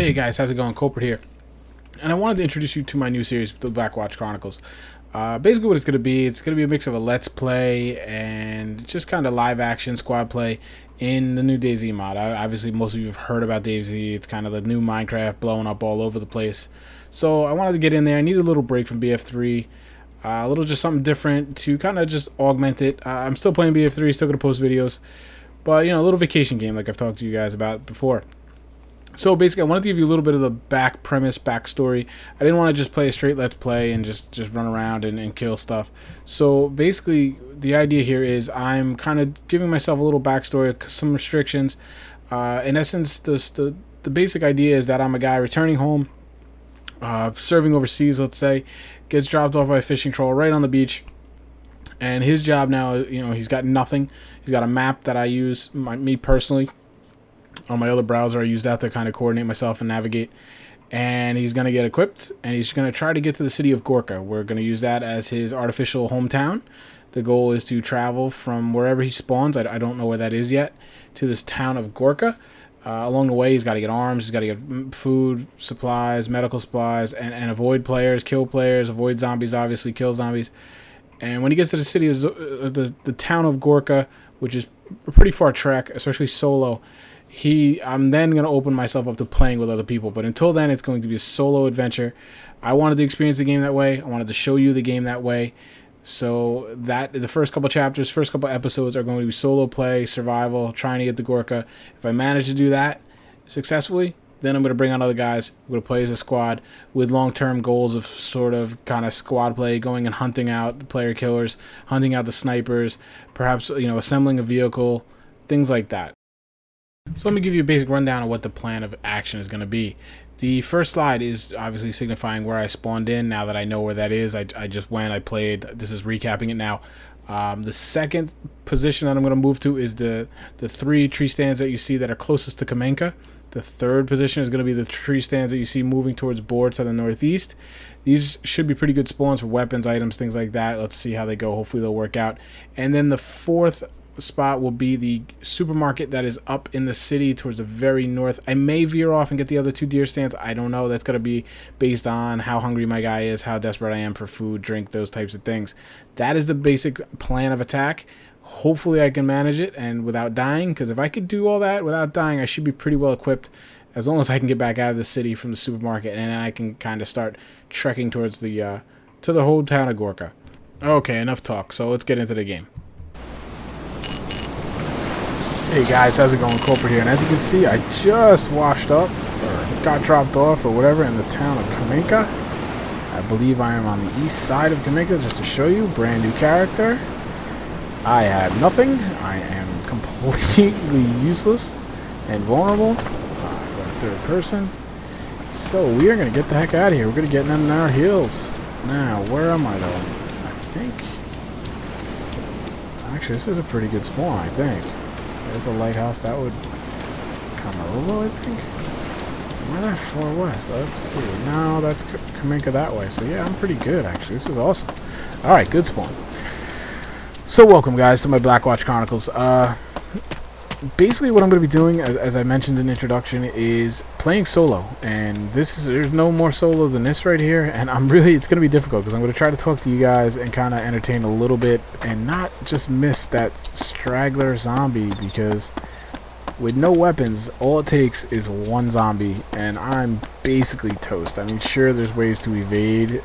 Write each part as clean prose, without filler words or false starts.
Hey guys, how's it going? Kulprit here. And I wanted to introduce you to my new series, the Blackwatch Chronicles. Basically what it's going to be a mix of a let's play and just kind of live action squad play in the new DayZ mod. Obviously most of you have heard about DayZ. It's kind of the new Minecraft blowing up all over the place. So I wanted to get in there. I need a little break from BF3. A little just something different to kind of just augment it. I'm still playing BF3, still going to post videos. But, you know, a little vacation game like I've talked to you guys about before. So basically, I wanted to give you a little bit of the backstory. I didn't want to just play a straight let's play and just run around and kill stuff. So basically, the idea here is I'm kind of giving myself a little backstory, some restrictions. In essence, the basic idea is that I'm a guy returning home, serving overseas, let's say, gets dropped off by a fishing trawler right on the beach. And his job now, you know, he's got nothing. He's got a map that I use, me personally. On my other browser, I use that to kind of coordinate myself and navigate. And he's going to get equipped, and he's going to try to get to the city of Gorka. We're going to use that as his artificial hometown. The goal is to travel from wherever he spawns, I don't know where that is yet, to this town of Gorka. Along the way, he's got to get arms, he's got to get food, supplies, medical supplies, and avoid players, kill players, avoid zombies, obviously, kill zombies. And when he gets to the city of the town of Gorka, which is a pretty far trek, especially solo, I'm then going to open myself up to playing with other people. But until then, it's going to be a solo adventure. I wanted to experience the game that way. I wanted to show you the game that way. So that the first couple chapters, first couple episodes are going to be solo play, survival, trying to get to Gorka. If I manage to do that successfully, then I'm going to bring on other guys. We're going to play as a squad with long-term goals of sort of kind of squad play, going and hunting out the player killers, hunting out the snipers, perhaps, you know, assembling a vehicle, things like that. So let me give you a basic rundown of what the plan of action is going to be. The first slide is obviously signifying where I spawned in. Now that I know where that is, I just went, I played. This is recapping it now. The second position that I'm going to move to is the three tree stands that you see that are closest to Kamenka. The third position is going to be the tree stands that you see moving towards board to the northeast. These should be pretty good spawns for weapons, items, things like that. Let's see how they go. Hopefully they'll work out. And then the fourth spot will be the supermarket that is up in the city towards the very north. I may veer off and get the other two deer stands. I don't know. That's going to be based on how hungry my guy is, how desperate I am for food, drink, those types of things. That is the basic plan of attack. Hopefully I can manage it and without dying, because if I could do all that without dying, I should be pretty well equipped as long as I can get back out of the city from the supermarket, and then I can kind of start trekking towards the to the whole town of Gorka. Okay, enough talk, so let's get into the game. Hey guys, how's it going? Kulprit here, and as you can see, I just washed up, or got dropped off, or whatever, in the town of Kamenka. I believe I am on the east side of Kamenka, just to show you, brand new character. I have nothing. I am completely useless and vulnerable. I got a third person. So we are going to get the heck out of here. We're going to get in our heels. Now, where am I though? I think... Actually, this is a pretty good spawn, I think. There's a lighthouse. That would Kamarulo, I think. Am I that far west? Let's see. No, that's Kamenka that way. So yeah, I'm pretty good, actually. This is awesome. Alright, good spawn. So welcome guys to my Blackwatch Chronicles. Basically what I'm going to be doing, as I mentioned in the introduction, is playing solo. And there's no more solo than this right here. And it's going to be difficult because I'm going to try to talk to you guys and kind of entertain a little bit and not just miss that straggler zombie, because with no weapons, all it takes is one zombie and I'm basically toast. I mean, sure, there's ways to evade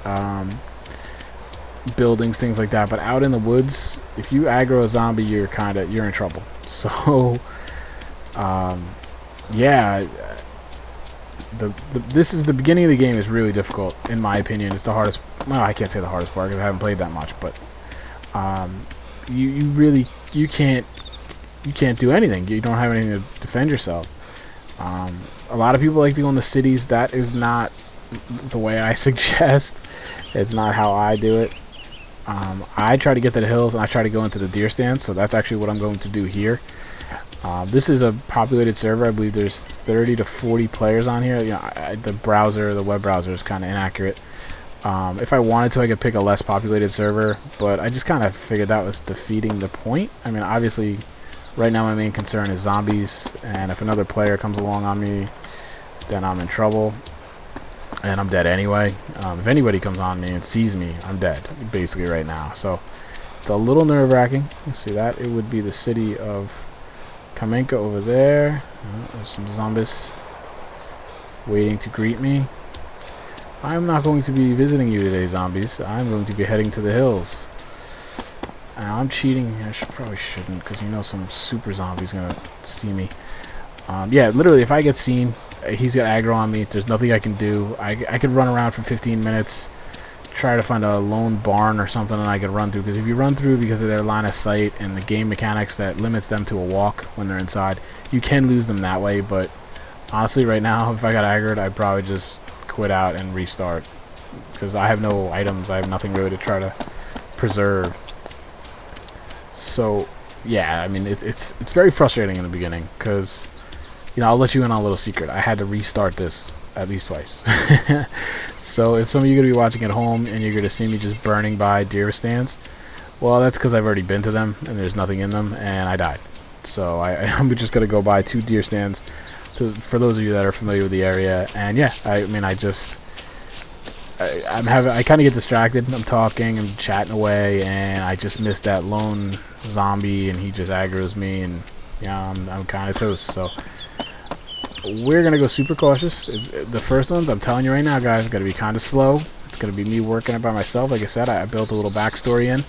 buildings, things like that, but out in the woods, if you aggro a zombie, you're in trouble. So yeah, this is the beginning of the game is really difficult, in my opinion. It's the hardest. Well, I can't say the hardest part because I haven't played that much, but you can't do anything. You don't have anything to defend yourself. A lot of people like to go in the cities. That is not the way I suggest. It's not how I do it. I try to get to the hills and I try to go into the deer stands, so that's actually what I'm going to do here. This is a populated server. I believe there's 30 to 40 players on here. You know, the web browser is kind of inaccurate. If I wanted to, I could pick a less populated server, but I just kind of figured that was defeating the point. I mean, obviously, right now my main concern is zombies, and if another player comes along on me, then I'm in trouble, and I'm dead anyway. If anybody comes on me and sees me, I'm dead, basically right now. So it's a little nerve-wracking. You see that? It would be the city of Kamenka over there. There's some zombies waiting to greet me. I'm not going to be visiting you today, zombies. I'm going to be heading to the hills. I'm cheating. I probably shouldn't, because you know some super zombie's going to see me. Yeah, literally, if I get seen, he's got aggro on me. There's nothing I can do. I could run around for 15 minutes, try to find a lone barn or something that I could run through. Because if you run through because of their line of sight and the game mechanics that limits them to a walk when they're inside, you can lose them that way. But honestly, right now, if I got aggroed, I'd probably just quit out and restart. Because I have no items. I have nothing really to try to preserve. So, yeah, I mean, it's very frustrating in the beginning. Because, you know, I'll let you in on a little secret. I had to restart this at least twice. So if some of you are going to be watching at home and you're going to see me just burning by deer stands, well, that's because I've already been to them and there's nothing in them and I died. So I'm just going to go buy 2 deer stands for those of you that are familiar with the area. And yeah, I mean, I kind of get distracted. I'm talking, I'm chatting away, and I just missed that lone zombie and he just aggroes me, and yeah, I'm kind of toast. So we're going to go super cautious. The first ones, I'm telling you right now, guys, got to be kind of slow. It's going to be me working it by myself. Like I said, I built a little backstory in.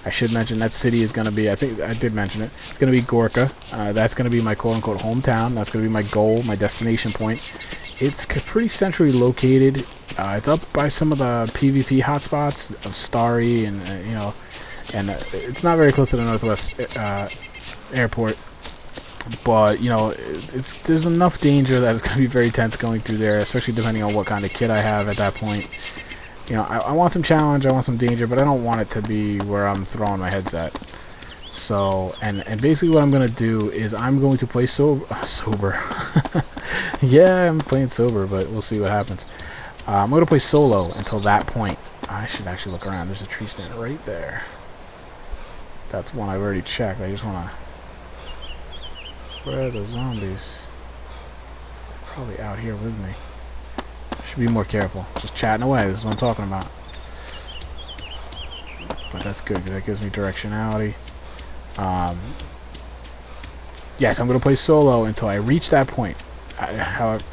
I should mention that city is going to be, I think I did mention it, it's going to be Gorka. That's going to be my quote-unquote hometown. That's going to be my goal, my destination point. It's pretty centrally located. It's up by some of the PvP hotspots of Stary and, you know, and it's not very close to the Northwest airport. But, you know, there's enough danger that it's going to be very tense going through there, especially depending on what kind of kit I have at that point. You know, I want some challenge, I want some danger, but I don't want it to be where I'm throwing my headset. So, and basically what I'm going to do is I'm going to play sober. Yeah, I'm playing sober, but we'll see what happens. I'm going to play solo until that point. I should actually look around. There's a tree stand right there. That's one I've already checked. I just want to... Where are the zombies? They're probably out here with me. Should be more careful. Just chatting away. This is what I'm talking about. But that's good because that gives me directionality. Yes, I'm going to play solo until I reach that point. What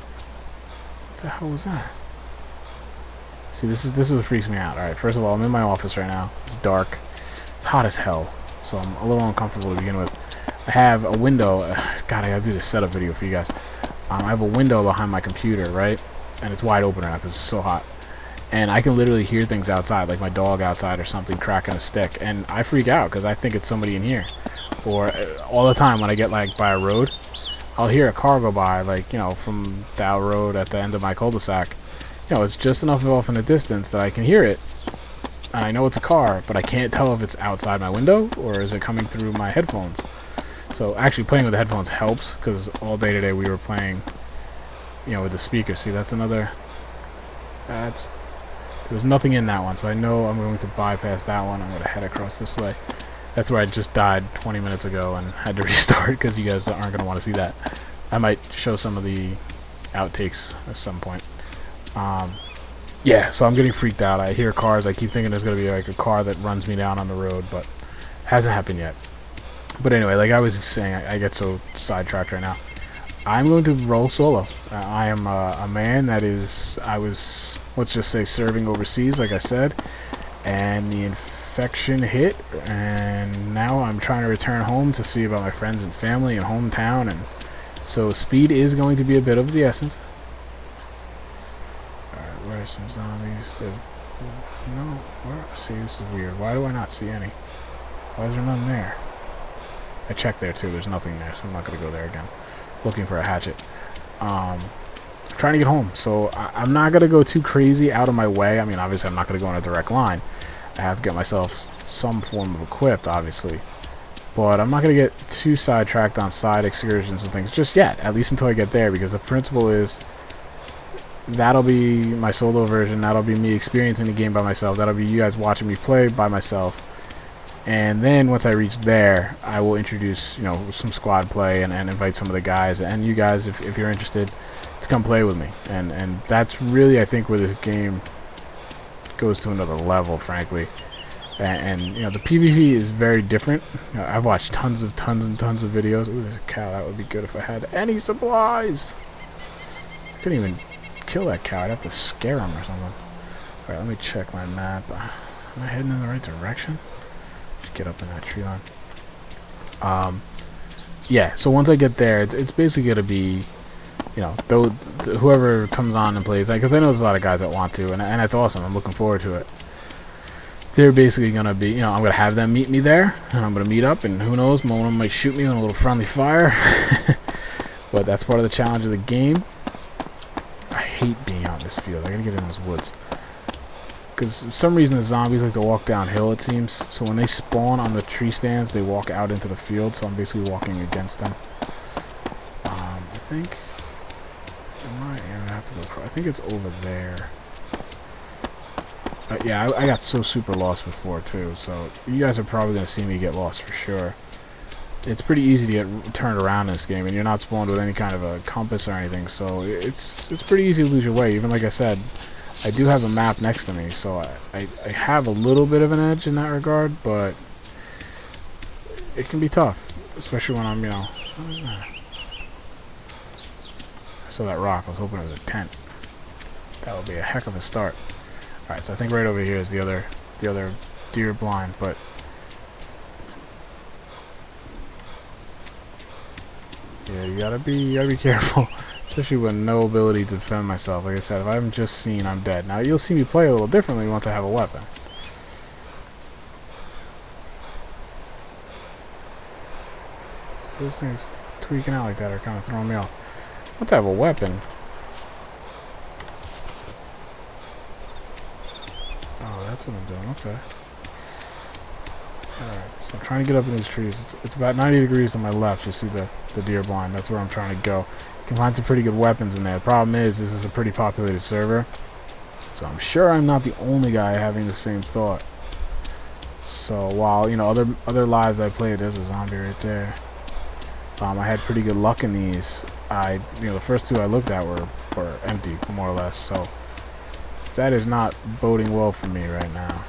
the hell was that? See, this is what freaks me out. Alright, first of all, I'm in my office right now. It's dark. It's hot as hell. So I'm a little uncomfortable to begin with. I have a window. God, I gotta do this setup video for you guys. I have a window behind my computer, right? And it's wide open right now because it's so hot. And I can literally hear things outside, like my dog outside or something cracking a stick. And I freak out because I think it's somebody in here. Or all the time when I get like by a road, I'll hear a car go by, like, you know, from Dow Road at the end of my cul-de-sac. You know, it's just enough off in the distance that I can hear it. And I know it's a car, but I can't tell if it's outside my window or is it coming through my headphones. So actually playing with the headphones helps because all day today we were playing, you know, with the speaker. See, that's another... there was nothing in that one, so I know I'm going to bypass that one. I'm going to head across this way. That's where I just died 20 minutes ago and had to restart because you guys aren't going to want to see that. I might show some of the outtakes at some point. Yeah, so I'm getting freaked out. I hear cars. I keep thinking there's going to be like a car that runs me down on the road, but it hasn't happened yet. But anyway, like I was saying, I get so sidetracked right now. I'm going to roll solo. I am a man that is, I was, let's just say, serving overseas, like I said, and the infection hit, and now I'm trying to return home to see about my friends and family and hometown, and so speed is going to be a bit of the essence. Alright, where are some zombies? No, see, this is weird. Why do I not see any? Why is there none there? I checked there too, there's nothing there, so I'm not going to go there again. Looking for a hatchet. Trying to get home, so I'm not going to go too crazy out of my way. I mean, obviously I'm not going to go in a direct line. I have to get myself some form of equipped, obviously. But I'm not going to get too sidetracked on side excursions and things just yet, at least until I get there, because the principle is that'll be my solo version, that'll be me experiencing the game by myself, that'll be you guys watching me play by myself. And then once I reach there, I will introduce, you know, some squad play and invite some of the guys. And you guys, if you're interested, to come play with me. And that's really, I think, where this game goes to another level, frankly. And you know, the PvP is very different. You know, I've watched tons and tons of videos. Ooh, there's a cow. That would be good if I had any supplies. I couldn't even kill that cow. I'd have to scare him or something. Alright, let me check my map. Am I heading in the right direction? Just get up in that tree line. Yeah, so once I get there, it's basically going to be, you know, whoever comes on and plays, because I know there's a lot of guys that want to, and that's awesome. I'm looking forward to it. They're basically going to be, you know, I'm going to have them meet me there, and I'm going to meet up, and who knows, one of them might shoot me with a little friendly fire. But that's part of the challenge of the game. I hate being out in this field. I got to get in those woods. Because for some reason the zombies like to walk downhill, it seems. So when they spawn on the tree stands, they walk out into the field, so I'm basically walking against them. I think... I'm gonna have to go across. I think it's over there. Yeah, I got so super lost before too, so you guys are probably going to see me get lost for sure. It's pretty easy to get turned around in this game, and you're not spawned with any kind of a compass or anything, so it's pretty easy to lose your way. Even like I said, I do have a map next to me, so I have a little bit of an edge in that regard, but it can be tough, especially when I'm, you know... I saw that rock. I was hoping it was a tent. That would be a heck of a start. Alright, so I think right over here is the other deer blind, but yeah, you gotta be careful, especially with no ability to defend myself. Like I said, if I'm just seen, I'm dead. Now you'll see me play a little differently once I have a weapon. Those things tweaking out like that are kind of throwing me off. Once I have a weapon. Oh, that's what I'm doing. Okay. Alright, so I'm trying to get up in these trees. It's about 90 degrees to my left. You see the deer blind. That's where I'm trying to go. You can find some pretty good weapons in there. The problem is, this is a pretty populated server. So I'm sure I'm not the only guy having the same thought. So while, you know, other lives I played, there's a zombie right there. I had pretty good luck in these. You know, the first two I looked at were empty, more or less. So that is not boding well for me right now.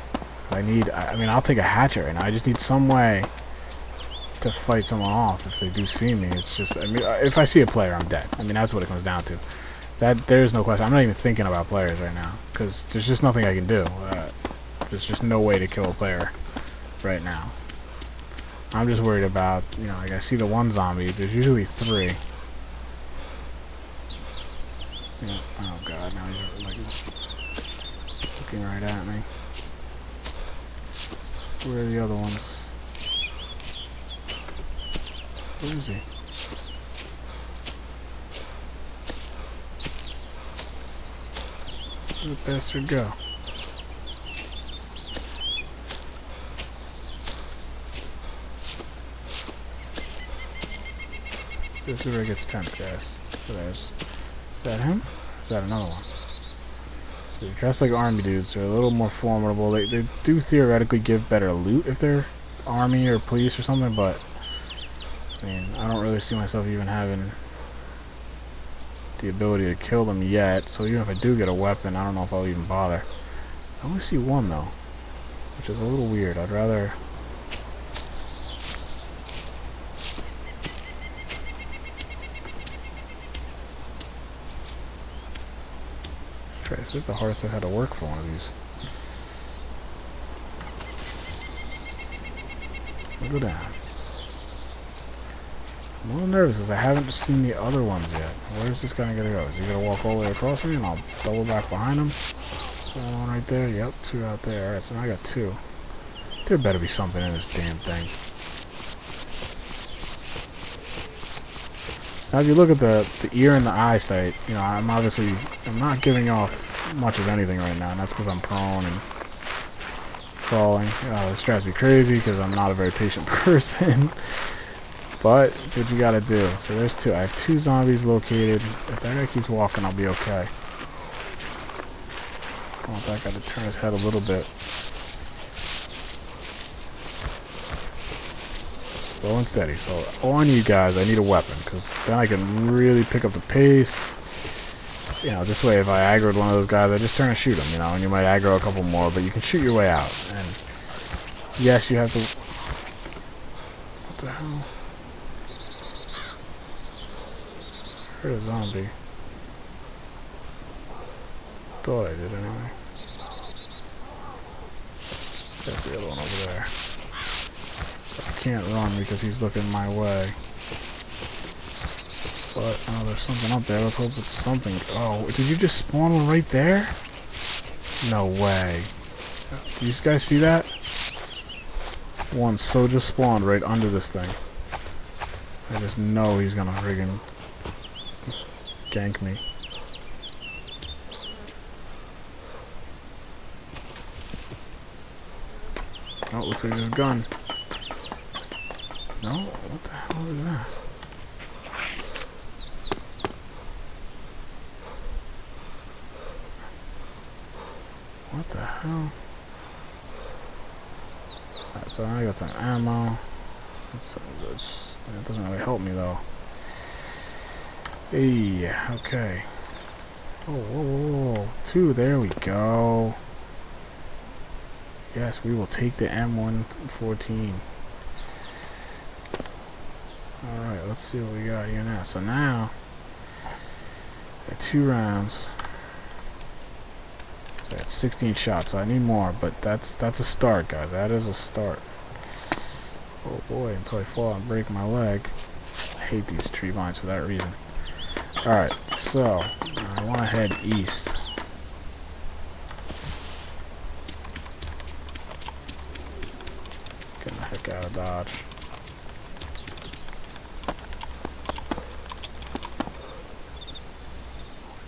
I mean, I'll take a hatchet right now. I just need some way to fight someone off if they do see me. It's just, I mean, if I see a player, I'm dead. I mean, that's what it comes down to. There's no question. I'm not even thinking about players right now because there's just nothing I can do. There's just no way to kill a player right now. I'm just worried about, you know, like I see the one zombie. There's usually three. Yeah. Oh god, now he's like looking right at me. Where are the other ones? Where is he? Where'd the bastard go? This is where it gets tense, guys. So is that him? Is that another one? So they're dressed like army dudes. They're a little more formidable. They do theoretically give better loot if they're army or police or something, but I mean, I don't really see myself even having the ability to kill them yet. So even if I do get a weapon, I don't know if I'll even bother. I only see one though, which is a little weird. I'd rather... This is the hardest I've had to work for one of these. I'll go down. I'm a little nervous because I haven't seen the other ones yet. Where's this guy gonna go? Is he gonna walk all the way across me and I'll double back behind him? One right there. Yep, two out there. Alright, so now I got two. There better be something in this damn thing. Now if you look at the ear and the eyesight, you know, I'm not giving off much of anything right now, and that's because I'm prone and crawling. This drives me crazy because I'm not a very patient person. But it's what you gotta do. So there's two. I have two zombies located. If that guy keeps walking, I'll be okay. I want that guy to turn his head a little bit. Slow and steady. So all I need, guys, I need a weapon, because then I can really pick up the pace. you know, this way if I aggroed one of those guys, I just turn and shoot them, you know, and you might aggro a couple more, but you can shoot your way out. And yes, you have to... What the hell? I heard a zombie. Thought I did anyway. That's the other one over there. I can't run because he's looking my way. But, oh, there's something up there. Let's hope it's something. Oh, did you just spawn one right there? No way. Do you guys see that? One so just spawned right under this thing. I just know he's gonna friggin' gank me. Oh, looks like there's a gun. No? What the hell is that? What the hell? Alright, so I got some ammo. That doesn't really help me though. Hey, okay. Oh, whoa, whoa, whoa. 2, there we go. Yes, we will take the M114. Alright, let's see what we got here now. So now, got 2 rounds. So that's 16 shots, so I need more, but that's a start, guys. That is a start. Oh boy, until I fall and break my leg. I hate these tree vines for that reason. Alright, so I want to head east. Get the heck out of Dodge.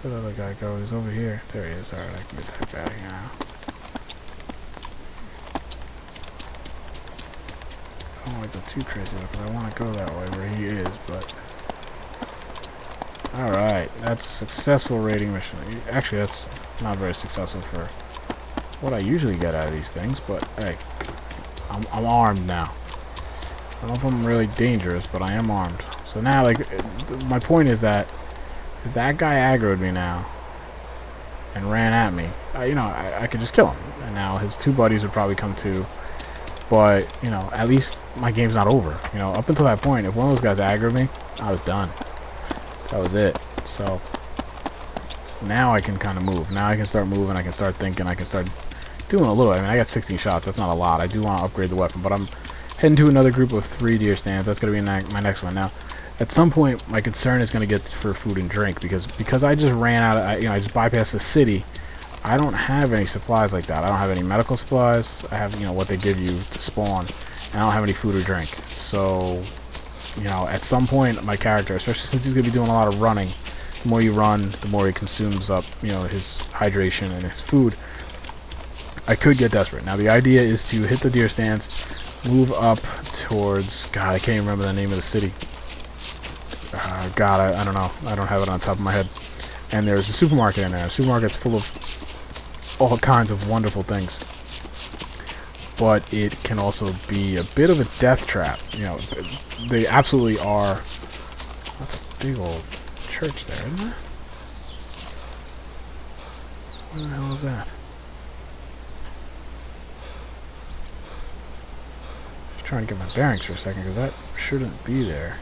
Where'd the other guy go? He's over here. There he is. Alright, I can get the heck out of here now. I don't want to go too crazy though, because I want to go that way where he is, but... Alright, that's a successful raiding mission. Actually, that's not very successful for what I usually get out of these things, but hey, I'm armed now. I don't know if I'm really dangerous, but I am armed. So now, like, my point is that if that guy aggroed me now and ran at me, you know, I could just kill him. And now his 2 buddies would probably come too. But, you know, at least my game's not over. You know, up until that point, if one of those guys aggroed me, I was done. That was it. So now I can kind of move. Now I can start moving. I can start thinking. I can start doing a little. I mean, I got 16 shots. That's not a lot. I do want to upgrade the weapon, but I'm heading to another group of 3 deer stands. That's going to be my next one. Now, at some point, my concern is going to get for food and drink because I just ran out of, you know, I just bypassed the city. I don't have any supplies like that. I don't have any medical supplies. I have, you know, what they give you to spawn, and I don't have any food or drink. So, you know, at some point, my character, especially since he's going to be doing a lot of running, the more you run, the more he consumes up, you know, his hydration and his food. I could get desperate. Now, the idea is to hit the deer stands, move up towards, God, I can't even remember the name of the city. God, I don't know. I don't have it on top of my head. And there's a supermarket in there. The supermarket's full of all kinds of wonderful things. But it can also be a bit of a death trap. You know, they absolutely are. That's a big old church there, isn't it? Where the hell is that? Just trying to get my bearings for a second, because that shouldn't be there.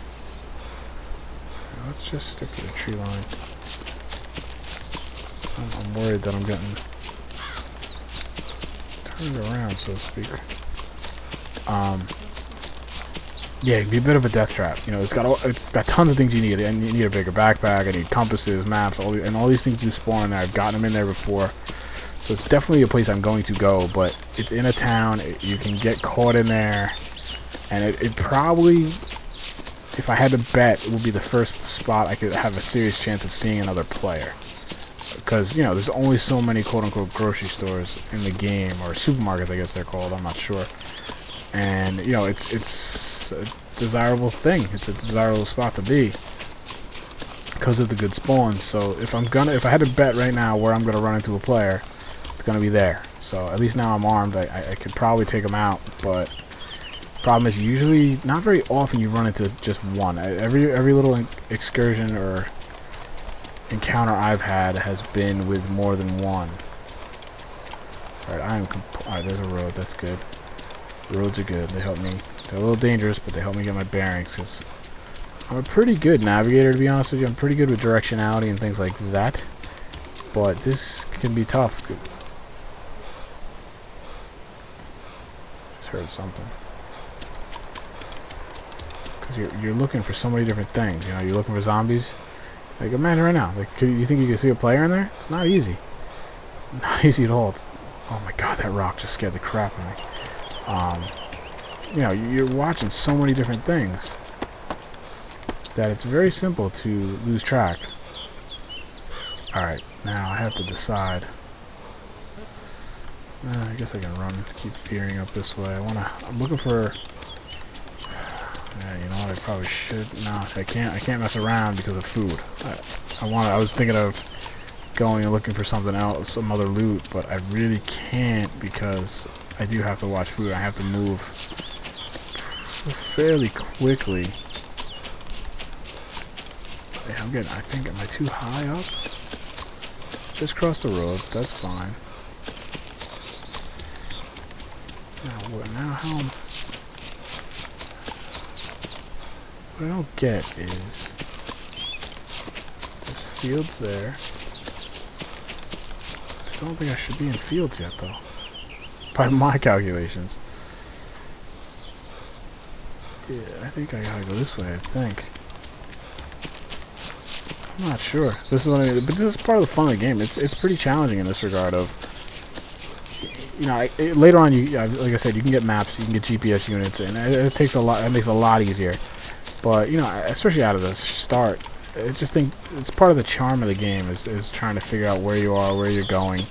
Let's just stick to the tree line. I'm worried that I'm getting turned around, so to speak. Yeah, it'd be a bit of a death trap. You know, it's got tons of things you need. And you need a bigger backpack. I need compasses, maps, and all these things do spawn in there. I've gotten them in there before, so it's definitely a place I'm going to go. But it's in a town. You can get caught in there, and it probably, if I had to bet, it would be the first spot I could have a serious chance of seeing another player. Because, you know, there's only so many quote-unquote grocery stores in the game, or supermarkets, I guess they're called, I'm not sure. And, you know, it's a desirable thing. It's a desirable spot to be because of the good spawns. So if I had to bet right now where I'm gonna run into a player, it's gonna be there. So at least now I'm armed. I could probably take them out, but problem is usually not very often you run into just one. Every little excursion or encounter I've had has been with more than one. Alright, alright, there's a road. That's good. Roads are good. They help me. They're a little dangerous, but they help me get my bearings, because I'm a pretty good navigator, to be honest with you. I'm pretty good with directionality and things like that. But this can be tough. Just heard something. Because you're looking for so many different things. You know, you're looking for zombies. Like, imagine right now. Like, you think you can see a player in there? It's not easy. Not easy at all. Oh my god, that rock just scared the crap out of me. You know, you're watching so many different things that it's very simple to lose track. Alright, now I have to decide. I guess I can run, keep veering up this way. I'm looking for... Yeah, you know what, I probably should... No, see, I can't mess around because of food. I was thinking of going and looking for something else, some other loot, but I really can't because I do have to watch food. I have to move fairly quickly. Yeah, I think, am I too high up? Just cross the road, that's fine. Now how... What I don't get is... There's fields there. I don't think I should be in fields yet, though. By my calculations. Yeah, I think I gotta go this way, I think. I'm not sure. This is what I mean, but this is part of the fun of the game. It's pretty challenging in this regard of... You know, later on, like I said, you can get maps, you can get GPS units, and it takes a lot. It makes it a lot easier. But you know, especially out of the start, I just think it's part of the charm of the game is trying to figure out where you are, where you're going.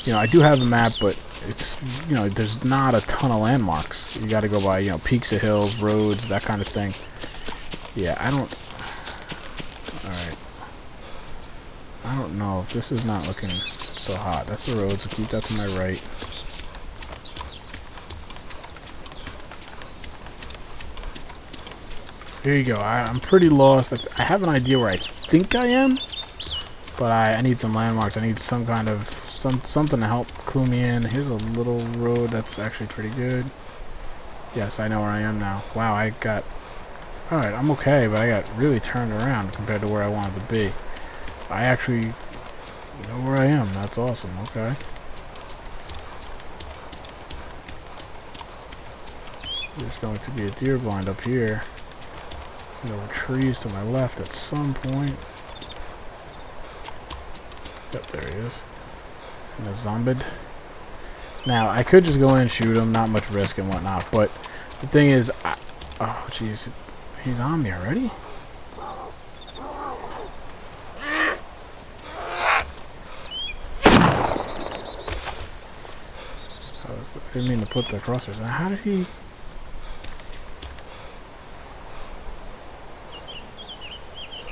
You know, I do have a map, but it's, you know, there's not a ton of landmarks. You got to go by, you know, peaks of hills, roads, that kind of thing. Yeah, I don't. All right. I don't know if this is not looking so hot. That's the road, so keep that to my right. There you go. I'm pretty lost. I have an idea where I think I am, but I need some landmarks. I need some kind of something to help clue me in. Here's a little road that's actually pretty good. Yes, I know where I am now. Wow, I got... Alright, I'm okay, but I got really turned around compared to where I wanted to be. I actually know where I am. That's awesome. Okay. There's going to be a deer blind up here. There were trees to my left at some point. Yep, there he is. And a zombid. Now, I could just go in and shoot him, not much risk and whatnot, but the thing is, oh, jeez, he's on me already? I didn't mean to put the crosshairs. Now, how did he...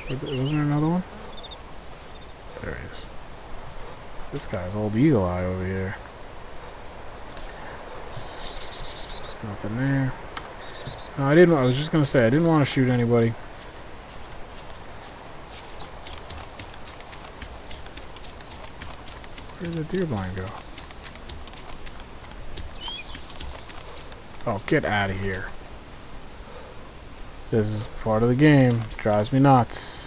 Wasn't there another one? There he is. This guy's old eagle eye over here. Nothing there. No, I was just gonna say I didn't want to shoot anybody. Where did the deer blind go? Oh, get out of here. This is part of the game. Drives me nuts.